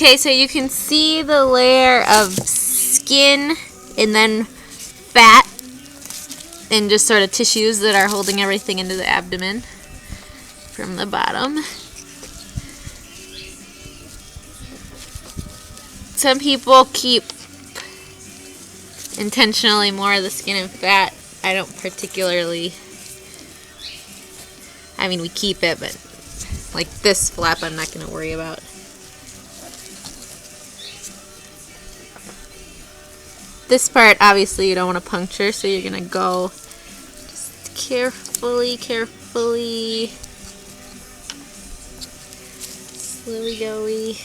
Okay, so you can see the layer of skin and then fat and just sort of tissues that are holding everything into the abdomen from the bottom. Some people keep intentionally more of the skin and fat. I don't particularly. I mean, we keep it, but like this flap I'm not going to worry about. This part, obviously, you don't want to puncture, so you're going to go just carefully, slowly go-y.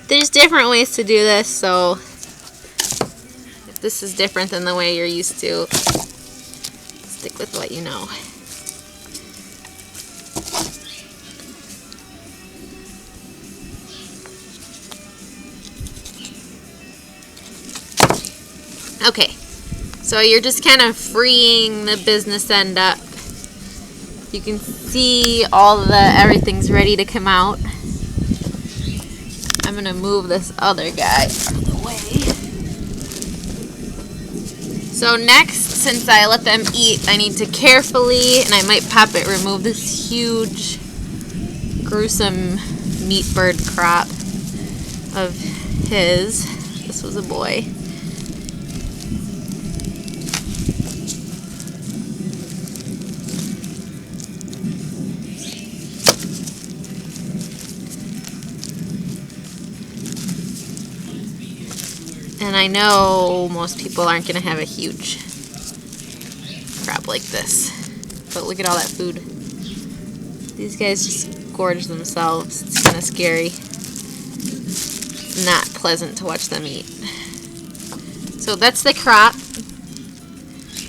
There's different ways to do this, so if this is different than the way you're used to, stick with what you know. Okay, so you're just kind of freeing the business end up. You can see everything's ready to come out. I'm going to move this other guy out of the way. So next, since I let them eat, I need to carefully, and I might pop it, remove this huge, gruesome meat bird crop of his. This was a boy. And I know most people aren't going to have a huge crop like this. But look at all that food. These guys just gorge themselves. It's kind of scary. Not pleasant to watch them eat. So that's the crop.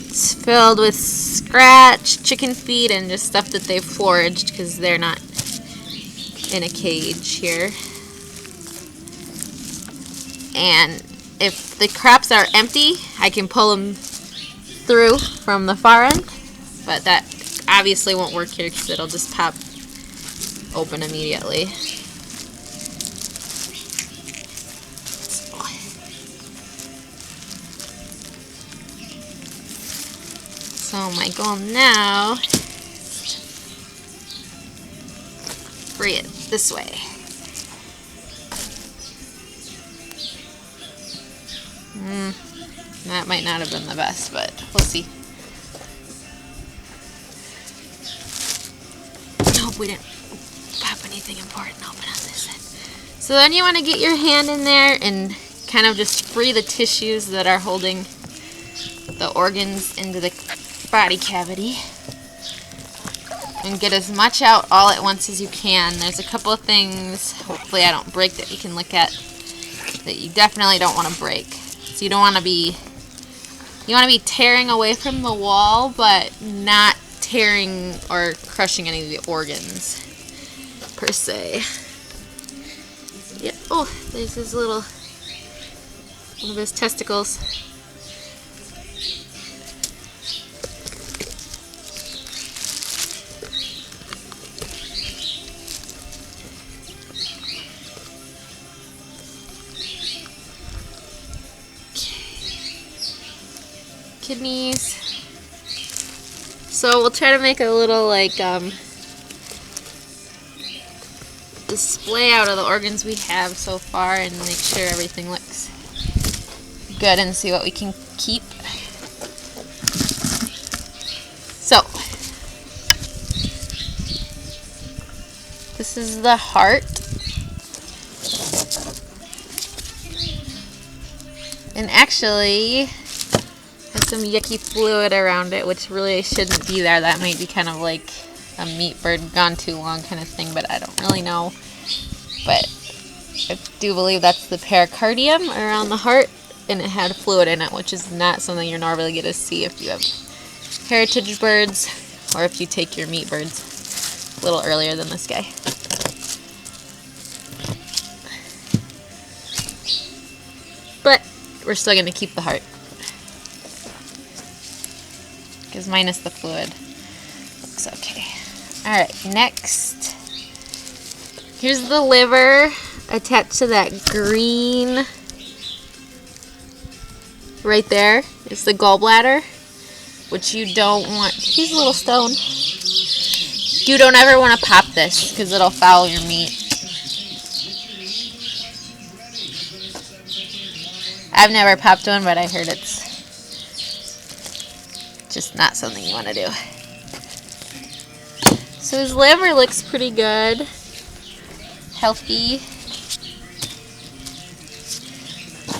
It's filled with scratch, chicken feed, and just stuff that they've foraged because they're not in a cage here. And if the crops are empty, I can pull them through from the far end, but that obviously won't work here because it'll just pop open immediately. So my goal now is to free it this way. That might not have been the best, but we'll see. I hope we didn't pop anything important open on this side. So then you want to get your hand in there and kind of just free the tissues that are holding the organs into the body cavity. And get as much out all at once as you can. There's a couple of things, hopefully I don't break, that you can look at that you definitely don't want to break. So you don't want to be, tearing away from the wall, but not tearing or crushing any of the organs, per se. Yeah. Oh, there's his little, one of his testicles. Kidneys. So we'll try to make a little display out of the organs we have so far and make sure everything looks good and see what we can keep. So this is the heart. And actually has some yucky fluid around it, which really shouldn't be there. That might be kind of like a meat bird gone too long kind of thing, but I don't really know. But I do believe that's the pericardium around the heart, and it had fluid in it, which is not something you're normally going to see if you have heritage birds or if you take your meat birds a little earlier than this guy. But we're still going to keep the heart. Because minus the fluid, looks okay. Alright, next, here's the liver attached to that green right there. It's the gallbladder, which you don't want. Here's a little stone. You don't ever want to pop this because it'll foul your meat. I've never popped one, but I heard it's just not something you want to do. So his liver looks pretty good. Healthy.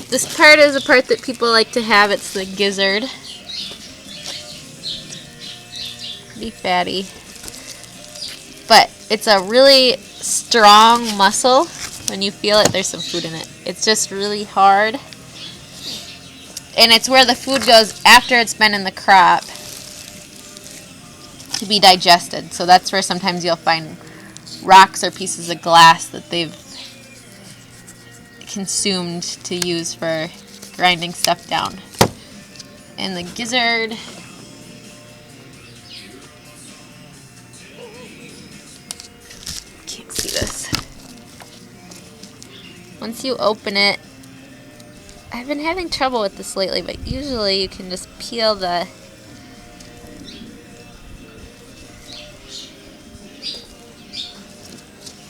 This part is a part that people like to have. It's the gizzard. Pretty fatty. But it's a really strong muscle. When you feel it, there's some food in it. It's just really hard. And it's where the food goes after it's been in the crop to be digested. So that's where sometimes you'll find rocks or pieces of glass that they've consumed to use for grinding stuff down. And the gizzard, can't see this. Once you open it, I've been having trouble with this lately, but usually you can just peel the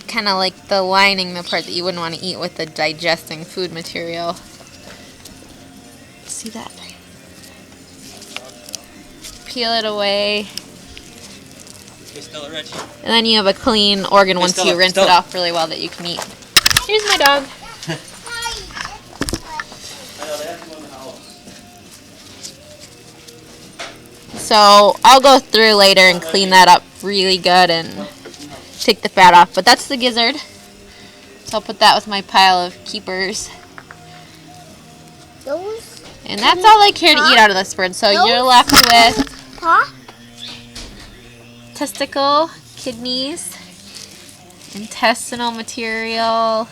kind of like the lining, the part that you wouldn't want to eat with the digesting food material. See that? Peel it away. And then you have a clean organ once you rinse it off really well that you can eat. Here's my dog. So I'll go through later and clean that up really good and take the fat off. But that's the gizzard. So I'll put that with my pile of keepers. And that's all I care to eat out of this bird. So you're left with testicle, kidneys, intestinal material,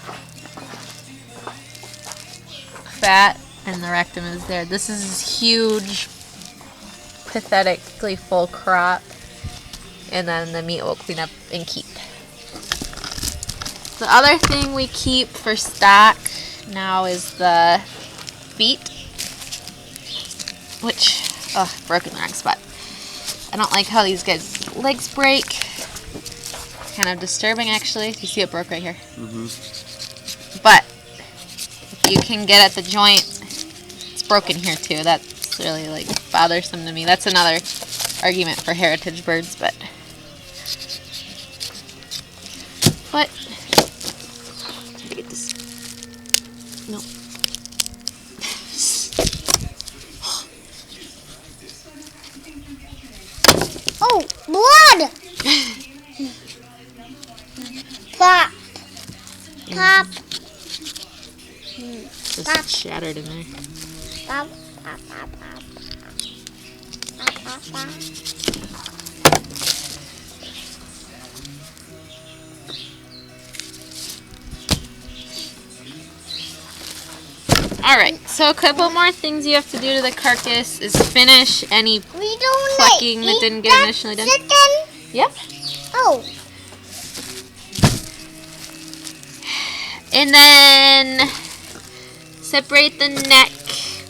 fat, and the rectum is there. This is huge, pathetically full crop, and then the meat we'll clean up and keep. The other thing we keep for stock now is the feet, which, broke in the wrong spot. I don't like how these guys' legs break. Kind of disturbing, actually. You see it broke right here. But if you can get at the joint, it's broken here too. That's really like bothersome to me. That's another argument for heritage birds, but get this. No. Oh, blood! Pop. Pop. Just shattered in there. Pop. Pop. Pop. Pop. Pop. Pop. Pop. Alright, so a couple more things you have to do to the carcass is finish any plucking that didn't get initially done. Yep. Oh. And then separate the neck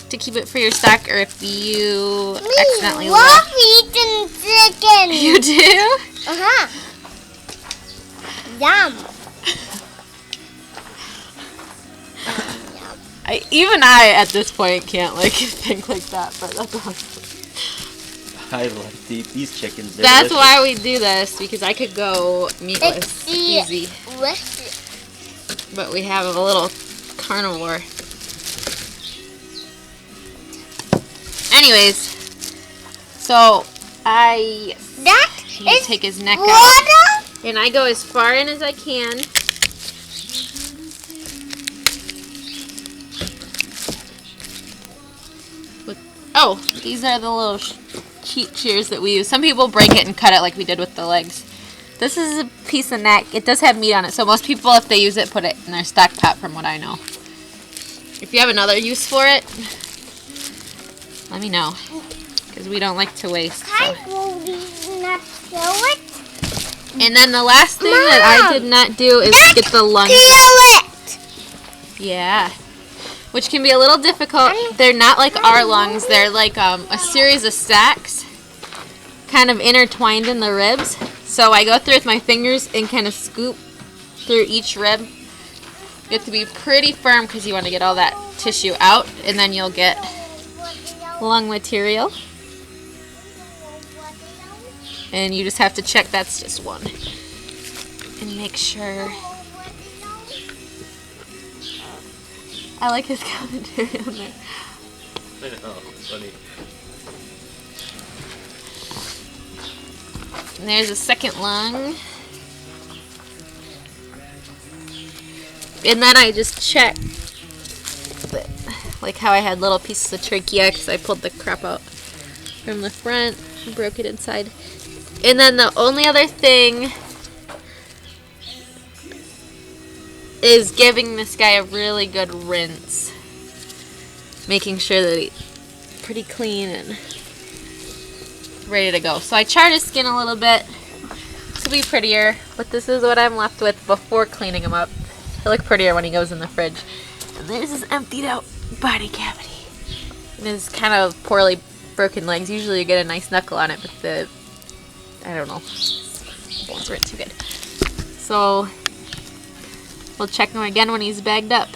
to keep it for your stock, or if you accidentally love eating chicken. You do? Uh-huh. Yum. Even I at this point can't think like that, but that's awesome. I like to eat these chickens. They're That's delicious. why we do this, because I could go meatless easy. But we have a little carnivore. Anyways, so I take his neck out, and I go as far in as I can. Oh, these are the little cheap shears that we use. Some people break it and cut it like we did with the legs. This is a piece of neck. It does have meat on it, so most people, if they use it, put it in their stock pot, from what I know. If you have another use for it, let me know. Because we don't like to waste. I So. will not kill it. And then the last thing that I did not do is get the lungs. Kill it. Yeah. Which can be a little difficult. They're not like our lungs. They're like a series of stacks kind of intertwined in the ribs. So I go through with my fingers and kind of scoop through each rib. You have to be pretty firm because you want to get all that tissue out, and then you'll get lung material. And you just have to check that's just one. And make sure. I like his commentary on there. I know, funny. And there's a second lung. And then I just check, like how I had little pieces of trachea because I pulled the crap out from the front and broke it inside. And then the only other thing is giving this guy a really good rinse. Making sure that he's pretty clean and ready to go. So I charred his skin a little bit to be prettier, but this is what I'm left with before cleaning him up. He'll look prettier when he goes in the fridge. And there's his emptied out body cavity. And his kind of poorly broken legs. Usually you get a nice knuckle on it, but the, I don't know, bones weren't too good. So we'll check him again when he's bagged up.